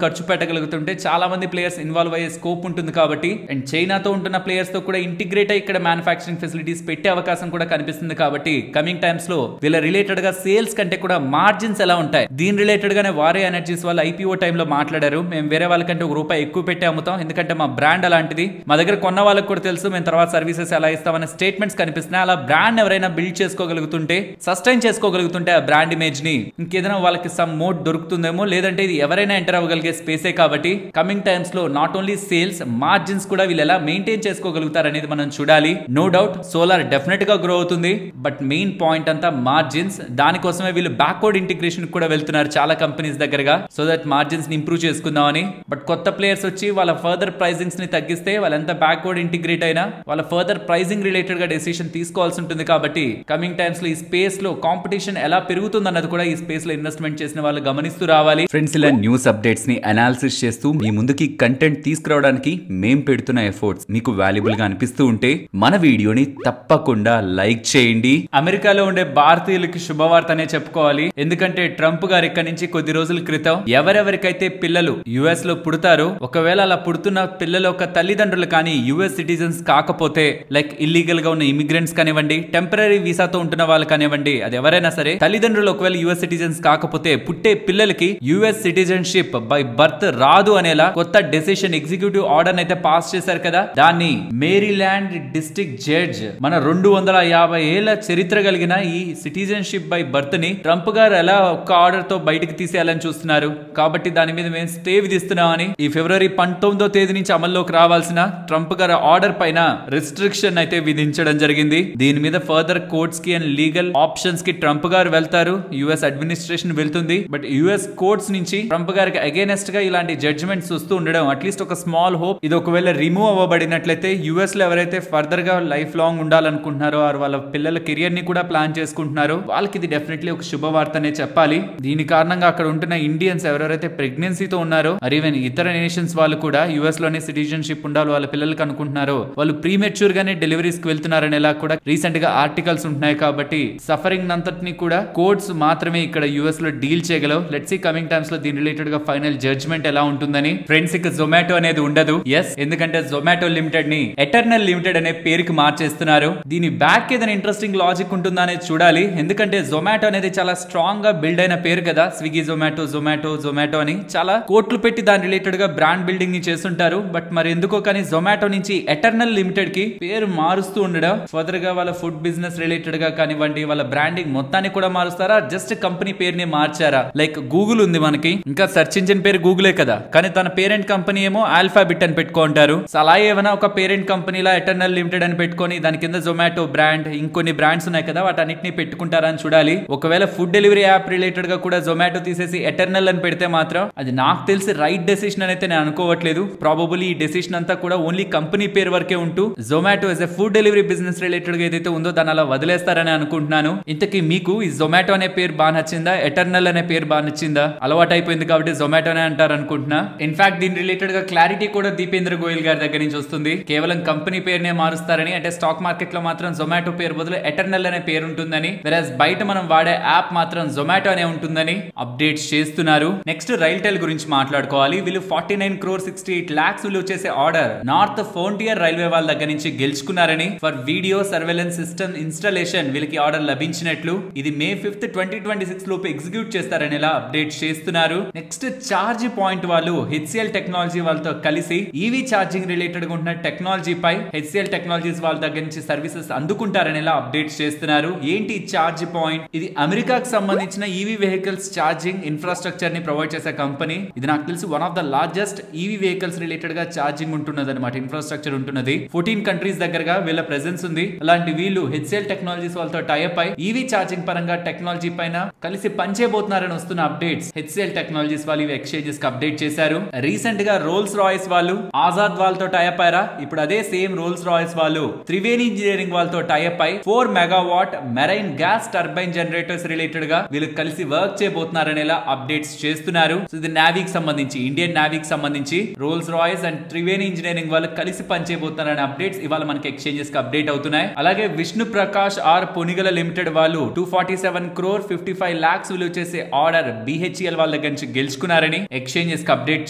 ఖర్చు పెట్టగలుగుతుంటే చాలా మంది ప్లేయర్స్ ఇన్వాల్వ్ అయ్యే స్కోప్ ఉంటుంది కాబట్టి అండ్ చైనాతో ఉంటున్న ప్లేయర్స్ తో కూడా ఇంటిగ్రేట్ అయ్యి ఇక్కడ మ్యానుఫాక్చరింగ్ ఫెసిలిటీస్ పెట్టే అవకాశం కూడా కనిపిస్తుంది కాబట్టి కమింగ్ టైమ్స్ లో వీళ్ళ రిలేటెడ్ గా సేల్స్ కంటే కూడా మార్జిన్స్ ఎలా ఉంటాయి దీని రిలేటెడ్ గానే వారే ఎనర్జీస్ వాళ్ళు ఐపీఓ టైంలో మాట్లాడారు. మేము వేరే వాళ్ళకంటే ₹1 ఎక్కువ పెట్టి అమ్ముతాం ఎందుకంటే మా బ్రాండ్ అలాంటిది, మా దగ్గర కొన్న వాళ్ళకి కూడా తెలుసు మేము తర్వాత సర్వీసెస్ ఎలా ఇస్తామనే స్టేట్మెంట్స్ కనిపిస్తున్నాయి. అలా బ్రాండ్ ఎవరైనా బిల్డ్ చేసుకోగలుగుతుంటే సస్టైన్ చేసుకోగలుగుతుంటే ఆ బ్రాండ్ ఇమేజ్ ని ఇంకేదైనా వాళ్ళకి సమ్ మోడ్ దొరుకుతుందేమో, లేదంటే ఇది ఎవరైనా ఎంటర్ అవ్వగలిగే స్పేసే కాబట్టి కమింగ్ టైమ్స్ లో నాట్ ఓన్లీ సేల్స్ మార్జిన్స్ కూడా వీళ్ళు ఎలా మెయింటైన్ చేసుకోగలుగుతారు అనేది మనం చూడాలి. నో డౌట్ సోలార్ డెఫినెట్ గా గ్రో అవుతుంది బట్ మెయిన్ పాయింట్ అంతా మార్జిన్స్. దానికోసమే వీళ్ళు బ్యాక్వర్డ్ ఇంటిగ్రేషన్ కూడా వెళ్తున్నారు చాలా కంపెనీస్ దగ్గరగా సో దట్ మార్జిన్స్ ని ఇంప్రూవ్ చేసుకుందామని. బట్ కొత్త ప్లేయర్స్ వచ్చి వాళ్ళ ఫర్దర్ ప్రైజింగ్స్ ని తగ్గిస్తే వాళ్ళంతా బ్యాక్వర్డ్ ఇంటిగ్రేట్ అయినా వాళ్ళ ఫర్దర్ ప్రైజింగ్ రిలేటెడ్ గా డెసిషన్ తీసుకోవాల్సి ఉంటుంది కాబట్టి కమింగ్ టైమ్స్ లో ఈ స్పేస్ లో కాంపిటీషన్ ఎలా పెరుగుతుంది అన్నది కూడా ఈ స్పేస్ లో ఇన్వెస్ట్మెంట్ చేసిన వాళ్ళు గమనిస్తూ రావాలి. ఫ్రెండ్స్ ఇలా న్యూస్ అప్డేట్స్ ని అనాలిసిస్ చేస్తూ మీ ముందుకి కంటెంట్ తీసుకురావడానికి మేం పెడుతున్న ఎఫర్ట్స్ మీకు వాల్యుబుల్ గా అనిపిస్తూ ఉంటే మన వీడియోని తప్పకుండా లైక్ చేయండి. అమెరికాలో ఉండే భారతీయులకి శుభవార్త అనే చెప్పుకోవాలి. ఎందుకంటే ట్రంప్ గారు ఇక్కడ నుంచి కొద్ది రోజుల క్రితం ఎవరెవరికైతే పిల్లలు యుఎస్ లో పుడతారో ఒకవేళ అలా పుడుతున్న పిల్లల యొక్క తల్లిదండ్రులు కానీ యుఎస్ సిటిజన్స్ కాకపోతే లైక్ ఇల్లీగల్ గా ఉన్న ఇమిగ్రెంట్స్ కానివ్వండి టెంపరీ వీసాతో ఉంటున్న వాళ్ళు కానివ్వండి అది ఎవరైనా సరే తల్లిదండ్రులు ఒకవేళ యుఎస్ సిటిజన్స్ కాకపోతే పుట్టే పిల్లలకి యుఎస్ సిటిజన్షిప్ బై బర్త్ రాదు అనేలా కొత్త డెసిషన్ ఎగ్జిక్యూటివ్ ఆర్డర్ అయితే పాస్ చేశారు కదా. దాన్ని మేరీల్యాండ్ డిస్ట్రిక్ట్ జడ్జ్ మన 250 ఏళ్ల చరిత్ర కలిగిన ఈ సిటిజన్షిప్ బై బర్త్ ని ట్రంప్ గారు ఎలా ఒక్క ఆర్డర్ తో బయటకు తీసేయాలని చూస్తున్నారు కాబట్టి దాని మీద మేము స్టే విధిస్తున్నామని ఈ ఫిబ్రవరి 19వ తేదీ నుంచి అమల్లోకి రావాల్సిన ట్రంప్ గారి ఆర్డర్ పైన రిస్ట్రిక్షన్ అయితే విధించడం జరిగింది. దీని మీద ఫర్దర్ కోర్ట్స్ కి అండ్ లీగల్ ఆప్షన్స్ కి ట్రంప్ గారు వెళ్తారు, యుఎస్ అడ్మినిస్ట్రేషన్ వెళ్తుంది. బట్ యుఎస్ కోర్ట్స్ నుంచి ట్రంప్ గారికి అగైనెస్ట్ గా ఇలాంటి జడ్జ్మెంట్స్ వస్తూ ఉండడం అట్లీస్ట్ ఒక స్మాల్ హోప్. ఇది ఒకవేళ రిమూవ్ అవ్వబడినట్లయితే యుఎస్ లో ఎవరైతే ఫర్దర్ గా లైఫ్ లాంగ్ ఉండాలనుకుంటున్నారో వాళ్ళ పిల్లల కెరియర్ ని కూడా ప్లాన్ చేసుకుంటున్నారో వాళ్ళకి ఇది డెఫినెట్లీ ఒక శుభవార్త అనే చెప్పాలి. దీని కారణంగా అక్కడ ఉంటున్న ఇండియన్స్ ఎవరెవరైతే ప్రెగ్నెన్సీతో ఉన్నారో ఈవెన్ ఇతర నేషన్స్ వాళ్ళు కూడా యుఎస్ లోనే సిటిజన్షిప్ ఉండాలి వాళ్ళ పిల్లలకి అనుకుంటున్నారో వాళ్ళు ప్రీమెచ్యూర్ గానే డెలివరీస్ కి వెళ్తున్నారనేలా కూడా రీసెంట్ గా ఆర్టికల్స్ ఉంటున్నాయి కాబట్టి సఫరింగ్ అంతటిని కూడా కోర్ట్స్ మాత్రమే ఇక్కడ యుఎస్ లో డీల్ చేయగలవు. లెట్స్ సీ కమింగ్ టైమ్స్ లో దీని రిలేటెడ్ గా ఫైనల్ జడ్జ్మెంట్ ఎలా ఉంటుందని. ఫ్రెండ్స్ ఇక జొమాటో అనేది ఉండదు. ఎస్ ఎందుకంటే జొమాటో లిమిటెడ్ ని ఎటర్నల్ లిమిటెడ్ అనే పేరుకి మార్చేస్తున్నారు. దీని బ్యాక్ ఏదైనా ఇంట్రెస్టింగ్ లాజిక్ ఉంటుందా అనేది చూడాలి. ఎందుకంటే జొమాటో అనేది చాలా స్ట్రాంగ్ గా బిల్డ్ అయిన పేరు కదా. స్విగ్గీ జొమాటో అని చాలా కోట్లు పెట్టి దాని రిలేటెడ్ గా బ్రాండ్ బిల్డింగ్ ని చేస్తుంటారు. బట్ మరి ఎందుకో కానీ జొమాటో నుంచి ఎటర్నల్ లిమిటెడ్ కి పేరు మారుస్తూ ఉండడం ఫర్దర్ గా వాళ్ళ ఫుడ్ బిజినెస్ రిలేటెడ్ గా కానివ్వండి వాళ్ళ బ్రాండింగ్ మొత్తాన్ని కూడా మారుస్తారా జస్ట్ కంపెనీ పేరుని మార్చారా? లైక్ గూగుల్ ఉంది మనకి, ఇంకా సెర్చ్ ఇంజిన్ పేరు గూగులే కదా, కానీ తన పేరెంట్ కంపెనీ ఏమో ఆల్ఫాబెట్ అని పెట్టుకుంటారు. సో అలా ఏమైనా ఒక పేరెంట్ కంపెనీలా ఎటర్నల్ లిమిటెడ్ అని పెట్టుకొని దాని కింద జొమాటో బ్రాండ్ ఇంకొన్ని బ్రాండ్స్ ఉన్నాయి కదా వాటన్నిటిని పెట్టుకుంటారా అని చూడాలి. ఒకవేళ ఫుడ్ డెలివరీ యాప్ రిలేటెడ్ గా కూడా జొమాటో తీసేసి ఎటర్నల్ అని పెడితే మాత్రం అది నాకు తెలిసి రైట్ డెసిషన్ అయితే నేను అనుకోవట్లేదు. ప్రాబబుల్లీ ఈ డెసిషన్ అంతా కూడా ఓన్లీ కంపెనీ పేరు వరకే ఉంటూ Zomato as a food delivery business related గా ఏదైతే ఉందో దాన్ని అలా వదిలేస్తారని అనుకుంటున్నాను. ఇంతకీ మీకు ఈ జొమాటో అనే పేరు బాగా నచ్చిందా, ఎటర్నల్ అనే పేరు బాగా నచ్చిందా? అలవాటు అయిపోయింది కాబట్టి జొమాటోనే అంటారు అనుకుంటున్నా. ఇన్ఫాక్ట్ దీని రిలేటెడ్ గా క్లారిటీ కూడా దీపేంద్ర గోయల్ గారి దగ్గర నుంచి వస్తుంది. కేవలం కంపెనీ పేరునే మారుస్తారని, అంటే స్టాక్ మార్కెట్ లో మాత్రం జొమాటో పేరు బదులు ఎటర్నల్ అనే పేరు ఉంటుందని, వెరస్ బయట మనం వాడే యాప్ మాత్రం జొమాటో అనే ఉంటుందని అప్డేట్స్ చేస్తున్నారు. నెక్స్ట్ రైల్టెల్ గురించి మాట్లాడుకోవాలి. వీళ్ళు 49,68 lakhs విలువ చేసే ఆర్డర్ నార్త్ ఫ్రంటియర్ రైల్వే వాళ్ళ దగ్గర నుంచి గెలుచుకున్నారని, for video surveillance system installation వీళ్ళకి ఆర్డర్ లభించినట్లు. ఇది May 5th, 2026 లోపు ఎగ్జిక్యూట్ చేస్తారని అప్డేట్ చేస్తున్నారు. నెక్స్ట్ చార్జ్ పాయింట్ వాళ్ళు హెచ్సిఎల్ టెక్నాలజీ వాళ్ళతో కలిసి ఈవీ ఛార్జింగ్ రిలేటెడ్ గా ఉంటున్న టెక్నాలజీ పై హెచ్సిఎల్ టెక్నాలజీస్ వాళ్ళ దగ్గర నుంచి సర్వీసెస్ అందుకుంటారని అప్డేట్స్ చేస్తున్నారు. ఏంటి ఛార్జ్ పాయింట్? ఇది అమెరికాకు సంబంధించిన ఈవీ వెహికల్స్ ఛార్జింగ్ ఇన్ఫ్రాస్ట్రక్చర్ ని ప్రొవైడ్ చేసే కంపెనీ. ఇది నాకు తెలిసి one of the largest EV vehicles related గా ఛార్జింగ్ ఉంటున్నది అనమాట, ఇన్ఫ్రాస్ట్రక్చర్ ఉంటున్నది. 14 కంట్రీస్ దగ్గరగా వీళ్ళ ప్రెసెన్స్ ఉంది. అలాంటి వీళ్ళు హెచ్సిఎల్ టెక్నాలజీస్ వాళ్ళతో టైప్ అయి ఈవీ ఛార్జింగ్ పరంగా టెక్నాలజీ పైన కలిసి పనిచేయబోతున్నారని వస్తున్న అప్డేట్స్ హెచ్సిఎల్ టెక్నాలజీస్ వాళ్ళు ఎక్స్చేంజెస్ కి అప్డేట్ చేశారు. రీసెంట్ గా రోల్స్ రాయిస్ వాళ్ళు ఆజాద్ వాళ్ళతో టైప్ అయ్యారా, ఇప్పుడు అదే సేమ్ రోల్స్ రాయిస్ వాళ్ళు త్రివేణి ఇంజనీరింగ్ వాళ్ళతో టైప్ అయి 4 megawatt marine gas turbine generators related గా వీళ్ళు కలిసి వర్క్ వర్క్ చేయబోతున్నారనేలా అప్డేట్స్ చేస్తున్నారు. సో ఇది నావీకి సంబంధించి, ఇండియన్ నావీకి సంబంధించి Rolls Royce and Triveni engineering వాళ్ళు కలిసి పనిచేయబోతున్నారనే అప్డేట్స్ ఇవాళ మనకి ఎక్స్చేంజెస్ కి అప్డేట్ అవుతున్నాయి. అలాగే విష్ణు ప్రకాష్ ఆర్ పొనిగల లిమిటెడ్ వాళ్ళు 247 crore 55 lakhs విలువ చేసే ఆర్డర్ BHEL వాళ్ళ దగ్గర నుంచి గెలుచుకున్నారని ఎక్స్చేంజెస్ కి అప్డేట్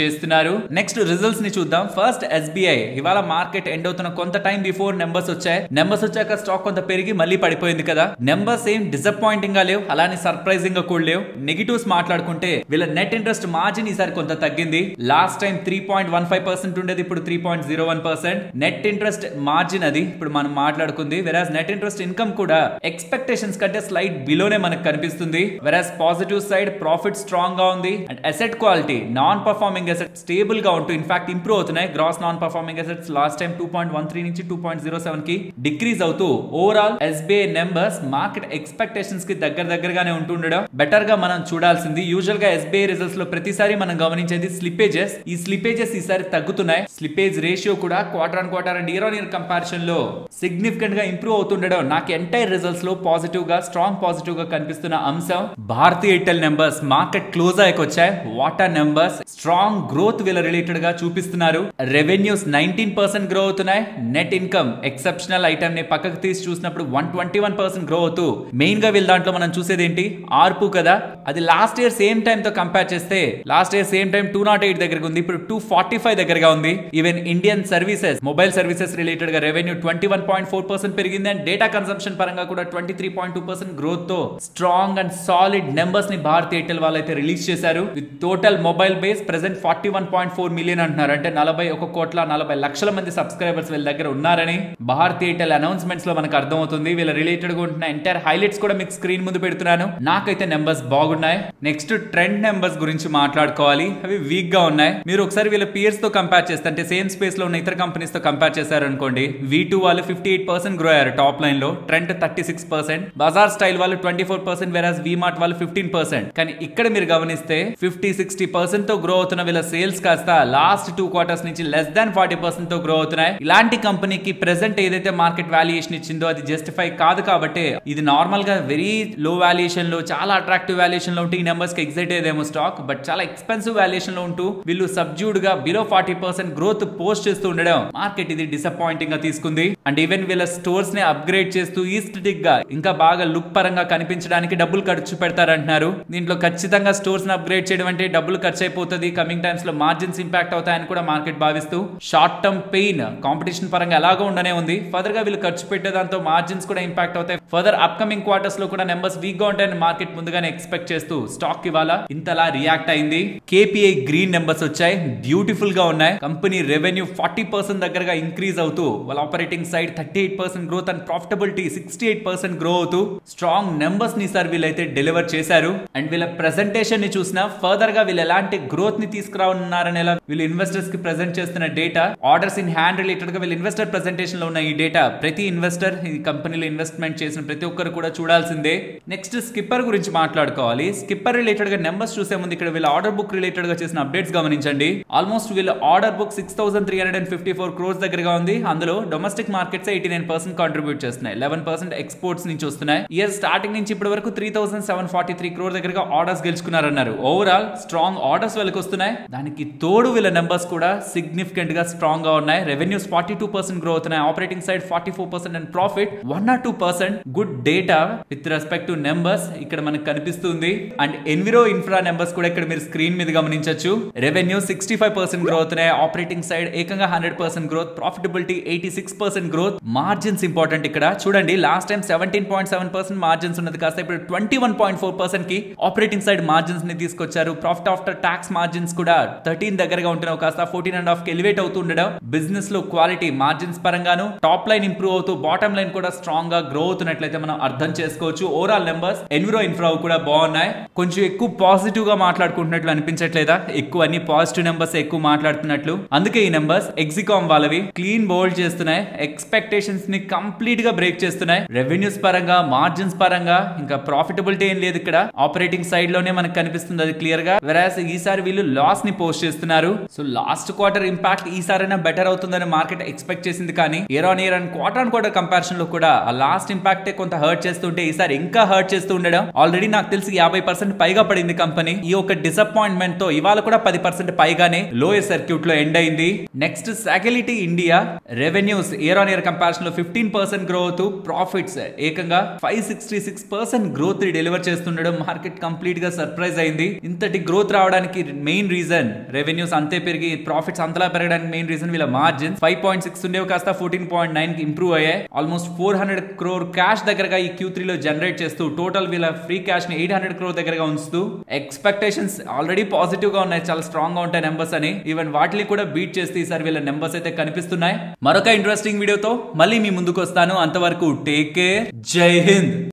చేస్తున్నారు. నెక్స్ట్ రిజల్ట్స్ ని చూద్దాం. ఫస్ట్ SBI ఇవాళ మార్కెట్ ఎండ్ అవుతున్న కొంత టైం బిఫోర్ నెంబర్స్ వచ్చాయి. నెంబర్స్ వచ్చాక స్టాక్ కొంత పెరిగి మళ్ళీ పడిపోయింది కదా. నెంబర్స్ ఏం డిసప్పాయింటింగ్ గా లేవు, అలానే సర్ప్రైజింగ్ గా కూడా లేవు. నెగిటివ్స్ మాట్లాడుకుంటే వీళ్ళ నెట్ ఇంట్రెస్ట్ మార్జిన్ ఈసారి కొంత తగ్గింది. లాస్ట్ టైం 3.15% ఉండేది, ఇప్పుడు 3.01%. నెట్ ఇంట్రెస్ట్ మార్జిన్ అది ఇప్పుడు మనం మాట్లాడుకుంది. వెరాజ్ నెట్ ఇంట్రెస్ట్ ఇన్కమ్ కూడా ఎక్స్పెక్టేషన్స్ కంటే స్లైట్ బిలోనే మనకు కనిపిస్తుంది. Whereas positive side profit strong గా ఉంది. And asset quality non performing asset stable గా ఉంటూ ఇన్ఫాక్ట్ ఇంప్రూవ్ అవుతున్నాయి. Gross non performing assets last time 2.13 నుంచి 2.07 కి డిక్రీజ్ అవుతూ overall SBI numbers market expectations కి దగ్గరగానే ఉంటుండడం బెటర్ గా మనం చూడాల్సింది. యూజువల్ గా SBI రిజల్ట్స్ లో ప్రతిసారి మనం గమనించేది స్లిపేజెస్. ఈ స్లిపేజెస్ ఈసారి తగ్గుతున్నాయి. స్లిపేజ్ రేషియో కూడా quarter on quarter and year on year comparison లో సిగ్నిఫికెంట్ గా ఇంప్రూవ్ అవుతుండడం నాకు ఎంటైర్ రిజల్ట్స్ లో పాజిటివ్ గా, స్ట్రాంగ్ పాజిటివ్ గా కనిపిస్తున్న అంశం. Bharti Airtel numbers market close అయ్యాకొచ్చాయి. వాటర్ నెంబర్స్ స్ట్రాంగ్ గ్రోత్ వీళ్ళ రిలేటెడ్ గా చూపిస్తున్నారు. రెవెన్యూస్ 19% గ్రో అవుతున్నాయి. నెట్ ఇన్కమ్ ఎక్సెప్షనల్ ఐటమ్ ని పక్కకు తీసి చూసినప్పుడు 121% గ్రో అవుతూ మెయిన్ గా వీళ్ళ దాంట్లో మనం చూసేది ఏంటి, ఆర్పు కదా. అది లాస్ట్ ఇయర్ సేమ్ టైం తో కంపేర్ చేస్తే లాస్ట్ ఇయర్ సేమ్ టైం 208 దగ్గరగా ఉంది, ఇప్పుడు 245 దగ్గరగా ఉంది. Even Indian services, mobile services related గా రెవెన్యూ 21.4% పెరిగింది. అండ్ డేటా కన్సంప్షన్ పరంగా కూడా 23.2% గ్రోత్ తో స్ట్రాంగ్ అండ్ సాలిడ్ నెంబర్స్ ని భారతీ ఎయిర్టెల్ వాళ్ళైతే రిలీజ్ చేశారు. With total mobile base present 41.4 million అంటున్నారు. అంటే 41,40,00,000 మంది సబ్స్క్రైబర్స్ వీళ్ళ దగ్గర ఉన్నారని భారతీ ఎయిర్టెల్ అనౌన్స్మెంట్స్ లో మనకు అర్థమవుతుంది. వీళ్ళ రిలేటెడ్ గా ఉంటున్న ఎంటైర్ హైలైట్స్ కూడా మీకు స్క్రీన్ ముందు పెడుతున్నాను. నాకైతే నెంబర్స్ బాగున్నాయి. నెక్స్ట్ ట్రెండ్ నెంబర్స్ గురించి మాట్లాడుకోవాలి. అవి వీక్ గా ఉన్నాయి. మీరు ఒకసారి వీళ్ళ పియర్స్ తో కంపేర్ చేస్తే, అంటే సేమ్ స్పేస్ లో ఉన్న ఇతర కంపెనీస్ తో కంపేర్ చేశారు అనుకోండి, V2 వాళ్ళు 58% గ్రో అయ్యారు టాప్ లైన్ లో, ట్రెండ్ 36%, బజార్ స్టైల్ వాళ్ళు 24%, వెరాజ్ V-Mart వాళ్ళు 15%. కానీ ఇక్కడ మీరు గమనిస్తే 50-60% తో గ్రో అవుతున్న వీళ్ళ సేల్స్ కాస్త లాస్ట్ 2 క్వార్టర్స్ నుంచి లెస్ దాన్ 40% తో గ్రో అవుతున్నాయి. ఇలాంటి కంపెనీకి ప్రెసెంట్ ఏదైతే మార్కెట్ వాల్యుయేషన్ ఇచ్చిందో అది జస్టిఫై కాదు. కాబట్టి ఇది నార్మల్ గా వెరీ లో వాల్యుయేషన్ లో, చాలా అట్రాక్టివ్ వాల్యుయేషన్ లో ఉంటే ఈ నెంబర్స్ కి ఎగ్జైట్ అయ్యేదేమో స్టాక్. బట్ చాలా ఎక్స్పెన్సివ్ వాల్యుయేషన్ లో ఉంటూ వీళ్ళు సబ్జ్యూడ్ గా బిలో 40% గ్రోత్ పోస్ట్ చేస్తూ ఉండడం మార్కెట్ ఇది డిసప్పాయింటింగ్ గా తీసుకుంది. అండ్ ఈవెన్ వీళ్ళ స్టోర్స్ ని అప్గ్రేడ్ చేస్తూ ఈస్థెటిక్ గా ఇంకా బాగా లుక్ పరంగా కనిపించడానికి డబ్బులు ఖర్చు పెడతారంటున్నారు. దీంట్లో ఖచ్చితంగా స్టోర్స్ ని అప్గ్రేడ్ చేయడం అంటే డబ్బులు ఖర్చు అయిపోతుంది, కమింగ్ టైమ్స్ లో మార్జిన్స్ ఇంపాక్ట్ అవుతాయని కూడా మార్కెట్ భావిస్తూ షార్ట్ టర్మ్ పెయిన్ కాంపిటీషన్ పరంగా ఎలాగో ఉండనే ఉంది. ఫర్దర్ గా వీళ్ళు ఖర్చు పెట్టేదాంతో మార్జిన్స్ కూడా ఇంపాక్ట్ అవుతాయి. ఫర్దర్ అప్కమింగ్ క్వార్టర్స్ లో కూడా నెంబర్స్ వీక్ గా ఉంటాయని మార్కెట్ ముందుగానే ఎక్స్పెక్ట్ చేస్తూ స్టాక్ ఇవాళ ఇంతలా రియాక్ట్ అయింది. KPI గ్రీన్ నెంబర్స్ వచ్చాయి, బ్యూటిఫుల్ గా ఉన్నాయి. కంపెనీ రెవెన్యూ 40% దగ్గరగా ఇంక్రీజ్ అవుతూ వాళ్ళ operating side 38% growth and profitability 68% grow అవుతూ స్ట్రాంగ్ నెంబర్స్ ని సార్ వీళ్ళైతే డెలివర్ చేశారు. అండ్ వీళ్ళ ప్రెజెంటేషన్ ని చూసినా ఫర్దర్ గా వీళ్ళు ఎలాంటి గ్రోత్ ని తీసుకురానున్నారనేలా వీళ్ళు ఇన్వెస్టర్స్ కి ప్రెజెంట్ చేస్తున్న data, orders in hand related గా వీళ్ళు ఇన్వెస్టర్ ప్రెజెంటేషన్ లో ఉన్న ఈ డేటా ప్రతి ఇన్వెస్టర్ ఈ కంపెనీలో ఇన్వెస్ట్మెంట్ చేసిన ప్రతి ఒక్కరు కూడా చూడాల్సిందే. నెక్స్ట్ స్కిప్పర్ గురించి మాట్లాడుకోవాలి. స్కిప్పర్ రిలేటెడ్ గా నెంబర్స్ చూసే ముందు ఇక్కడ వీళ్ళ ఆర్డర్ బుక్ రిలేటెడ్ గా చేసిన అప్డేట్స్ గమనించండి. ఆల్మోస్ట్ వీళ్ళ ఆర్డర్ బుక్ 6,354 crores దగ్గరగా ఉంది. అందులో డొమెస్టిక్ మార్కెట్స్ 89% కాంట్రిబ్యూట్ చేస్తున్నాయి, 11% ఎక్స్పోర్ట్స్ నుంచి వస్తున్నాయి. ఇయర్ స్టార్టింగ్ నుంచి ఇప్పటి వరకు 3,743 crore దగ్గరగా ఆర్డర్స్ గెలుచుకున్నారన్నారు. ఓవరాల్ స్ట్రాంగ్ ఆర్డర్స్ వీళ్ళకి వస్తున్నాయి. దానికి తోడు వీళ్ళ నెంబర్స్ కూడా సిగ్నిఫికెంట్ గా స్ట్రాంగ్ గా ఉన్నాయి. రెవెన్యూస్ 42% గ్రో అవుతున్నాయి, operating side 44% and profit 102%. Good data with respect to numbers ఇక్కడ మనకు కనిపిస్తుంది. అండ్ ఎన్విరో ఇన్ఫ్రా నెంబర్స్ కూడా ఇక్కడ మీరు స్క్రీన్ మీద గమనించొచ్చు. రెవెన్యూ 65% గ్రో అవుతున్నాయి, ఆపరేటింగ్ సైడ్ ఏకంగా 100% growth, profitability 86% growth. Margins important ఇక్కడ చూడండి. లాస్ట్ టైం 17.7% మార్జిన్స్ ఉన్నది కాస్త ఇప్పుడు 21.4% కి ఆపరేటింగ్ సైడ్ మార్జిన్స్ ని తీసుకొచ్చారు. ప్రాఫిట్ ఆఫ్టర్ టాక్స్ మార్జిన్స్ కూడా 13 దగ్గరగా ఉంటున్నావు, కాస్త 14.5 కి ఎలివేట్ అవుతూ ఉండడం. బిజినెస్ లో క్వాలిటీ మార్జిన్స్ పరంగాను టాప్ లైన్ ఇంప్రూవ్ అవుతూ బాటమ్ లైన్ కూడా స్ట్రాంగ్ గా గ్రో అవుతున్నట్లయితే మనం అర్థం చేసుకోవచ్చు. ఓవరాల్ నెంబర్స్ ఎన్విరో ఇన్ఫ్రా కూడా బాగున్నాయి. కొంచెం ఎక్కువ పాజిటివ్ గా మాట్లాడుకుంటున్నట్లు అనిపించట్లేదా? ఎక్కువ అన్ని పాజిటివ్ నెంబర్స్ ఎక్కువ మాట్లాడుతున్నట్లు. అందుకే ఈ నెంబర్స్ ఎగ్జికామ్ వాళ్ళవి క్లీన్ బోల్డ్ చేస్తున్నాయి, ఎక్స్పెక్టేషన్స్ ని కంప్లీట్ గా బ్రేక్ చేస్తున్నాయి. రెవెన్యూస్ పరంగా, మార్జిన్స్ పరంగా, ఇంకా ప్రాఫిటబిలిటీ ఏం లేదు ఇక్కడ. ఆపరేటింగ్ సైడ్ లోనే మనకు కనిపిస్తుంది అది క్లియర్ గా. వెరాస్ ఈసారి వీళ్ళు లాస్ ని పోస్ట్ చేస్తున్నారు. సో లాస్ట్ క్వార్టర్ ఇంపాక్ట్ ఈసారైనా బెటర్ అవుతుందని మార్కెట్ ఎక్స్పెక్ట్ చేసింది. కానీ year on year and quarter on quarter comparison లో కూడా ఆ లాస్ట్ ఇంపాక్ట్ కొంత హర్ట్ చేస్తుంటే ఈసారి ఇంకా హర్ట్ చేస్తూ ఉండడం ఆల్రెడీ నాకు తెలిసి తెలిసి 50% పైగా పడింది కంపెనీ. ఈ ఒక డిసప్పాయింట్మెంట్ తో ఇవాళ కూడా 10% పైగానే లోయర్ సర్క్యూట్ లో ఎండ్ అయింది. Next సాగిలిటీ India revenues year on year comparison లో 15% గ్రోత్, ప్రాఫిట్స్ ఏకంగా 566% గ్రోత్ డెలివర్ చేస్తుండడం మార్కెట్ కంప్లీట్ గా సర్ప్రైజ్ అయింది. ఇంతటి గ్రోత్ రావడానికి మెయిన్ రీజన్ రెవెన్యూస్ అంతే పెరిగి ప్రాఫిట్స్ అంతలా పెరగడానికి మెయిన్ రీజన్ వీళ్ళ మార్జిన్ 5.6 ఉండేవి కాస్త 14.9 కి ఇంప్రూవ్ అయ్యాయి. ఆల్మోస్ట్ 400 crore క్యాష్ దగ్గరగా ఈ Q3 లో జనరేట్ చేస్తూ టోటల్ వీళ్ళ ఫ్రీ క్యాష్ ని 800 crore దగ్గరగా ఉంచుతూ ఎక్స్పెక్టేషన్స్ ఆల్రెడీ పాజిటివ్ గా ఉన్నాయి, చాలా స్ట్రాంగ్ గా ఉంటాయి నెంబర్స్ అని. ఈవెన్ వాటిని కూడా బీట్ చేస్తే ఈసారి వీళ్ళ నెంబర్స్ అయితే కనిపిస్తున్నాయి. మరొక ఇంట్రెస్టింగ్ వీడియోతో మళ్ళీ మీ ముందుకు వస్తాను. అంతవరకు టేక్ కేర్, జై హింద్.